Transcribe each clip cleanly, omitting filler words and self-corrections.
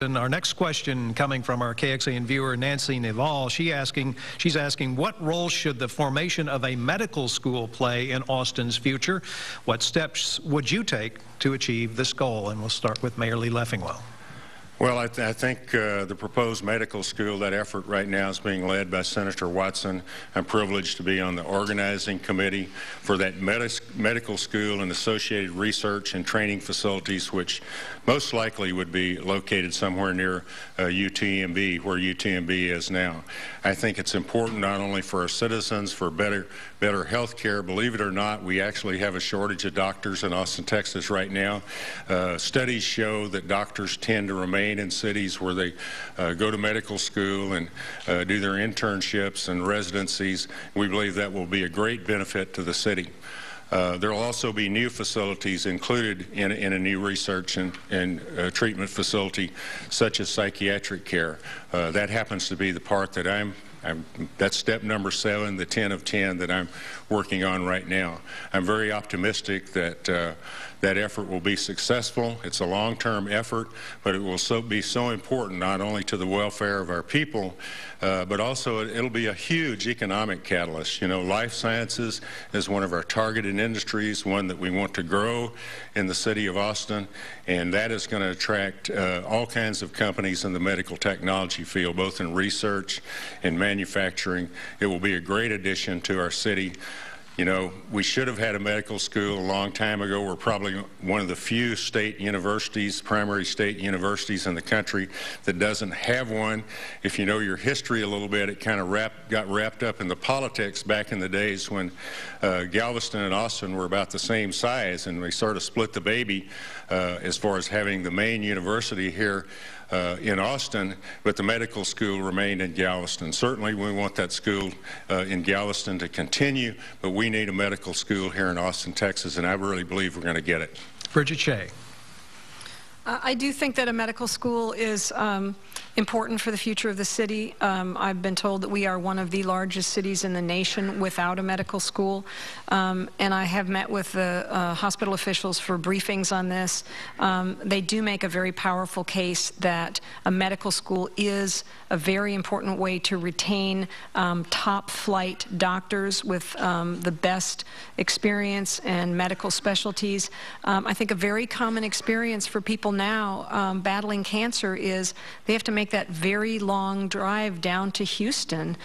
And our next question coming from our KXAN viewer, Nancy Naval, she's asking, what role should the formation of a medical school play in Austin's future? What steps would you take to achieve this goal? And we'll start with Mayor Lee Leffingwell. Well, I think the proposed medical school, that effort right now is being led by Senator Watson. I'm privileged to be on the organizing committee for that medical school and associated research and training facilities, which most likely would be located somewhere near UTMB, where UTMB is now. I think it's important not only for our citizens for better health care. Believe it or not, we actually have a shortage of doctors in Austin, Texas right now. Studies show that doctors tend to remain in cities where they go to medical school and do their internships and residencies. We believe that will be a great benefit to the city. There will also be new facilities included in a new research and treatment facility, such as psychiatric care. That happens to be the part that that's step number 7, the 10 of 10 that I'm working on right now. I'm very optimistic that that effort will be successful. It's a long-term effort, but it will be so important not only to the welfare of our people, but also it'll be a huge economic catalyst. You know, life sciences is one of our targeted industries, one that we want to grow in the city of Austin, and that is going to attract all kinds of companies in the medical technology field, both in research and manufacturing. It will be a great addition to our city. You know, we should have had a medical school a long time ago. We're probably one of the few state universities, primary state universities in the country that doesn't have one. If you know your history a little bit, it kind of got wrapped up in the politics back in the days when Galveston and Austin were about the same size, and we sort of split the baby as far as having the main university here in Austin, but the medical school remained in Galveston. Certainly we want that school in Galveston to continue, but we need a medical school here in Austin, Texas, and I really believe we're going to get it. Bridget Shea. I do think that a medical school is important for the future of the city. I've been told that we are one of the largest cities in the nation without a medical school, and I have met with the hospital officials for briefings on this. They do make a very powerful case that a medical school is a very important way to retain top-flight doctors with the best experience and medical specialties. I think a very common experience for people now battling cancer is they have to make that very long drive down to Houston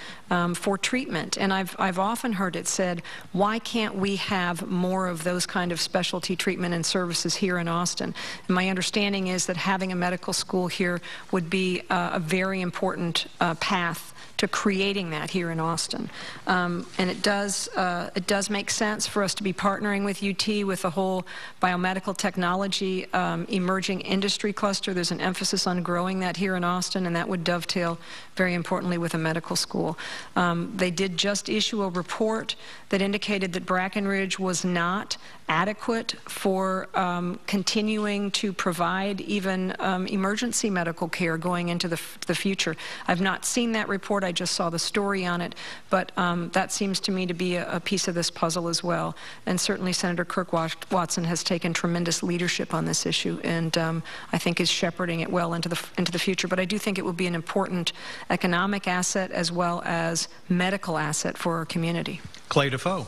for treatment. And I've often heard it said, why can't we have more of those kind of specialty treatment and services here in Austin? And my understanding is that having a medical school here would be a very important path to creating that here in Austin. And it does make sense for us to be partnering with UT with the whole biomedical technology emerging industry cluster. There's an emphasis on growing that here in Austin, and that would dovetail very importantly with a medical school. They did just issue a report that indicated that Brackenridge was not adequate for continuing to provide even emergency medical care going into the future. I've not seen that report. I just saw the story on it, but that seems to me to be a piece of this puzzle as well. And certainly Senator Kirk Watson has taken tremendous leadership on this issue, and I think is shepherding it well into the future. But I do think it will be an important economic asset as well as medical asset for our community. Clay Defoe.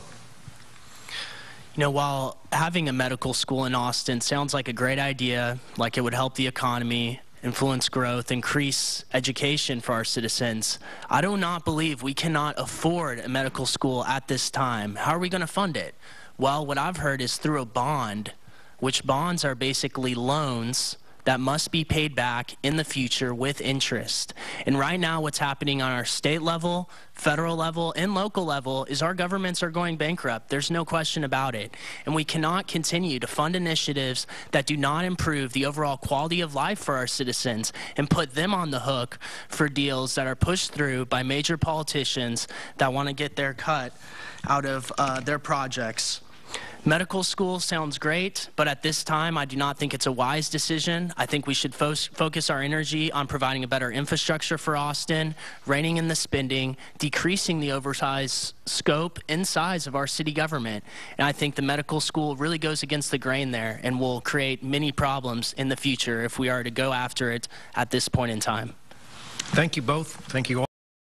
You know, while having a medical school in Austin sounds like a great idea, like it would help the economy, influence growth, increase education for our citizens, I do not believe we cannot afford a medical school at this time. How are we going to fund it? Well, what I've heard is through a bond, which bonds are basically loans that must be paid back in the future with interest. And right now what's happening on our state level, federal level, and local level is our governments are going bankrupt. There's no question about it. And we cannot continue to fund initiatives that do not improve the overall quality of life for our citizens and put them on the hook for deals that are pushed through by major politicians that want to get their cut out of their projects. Medical school sounds great, but at this time, I do not think it's a wise decision. I think we should focus our energy on providing a better infrastructure for Austin, reining in the spending, decreasing the oversized scope and size of our city government. And I think the medical school really goes against the grain there and will create many problems in the future if we are to go after it at this point in time. Thank you both. Thank you all.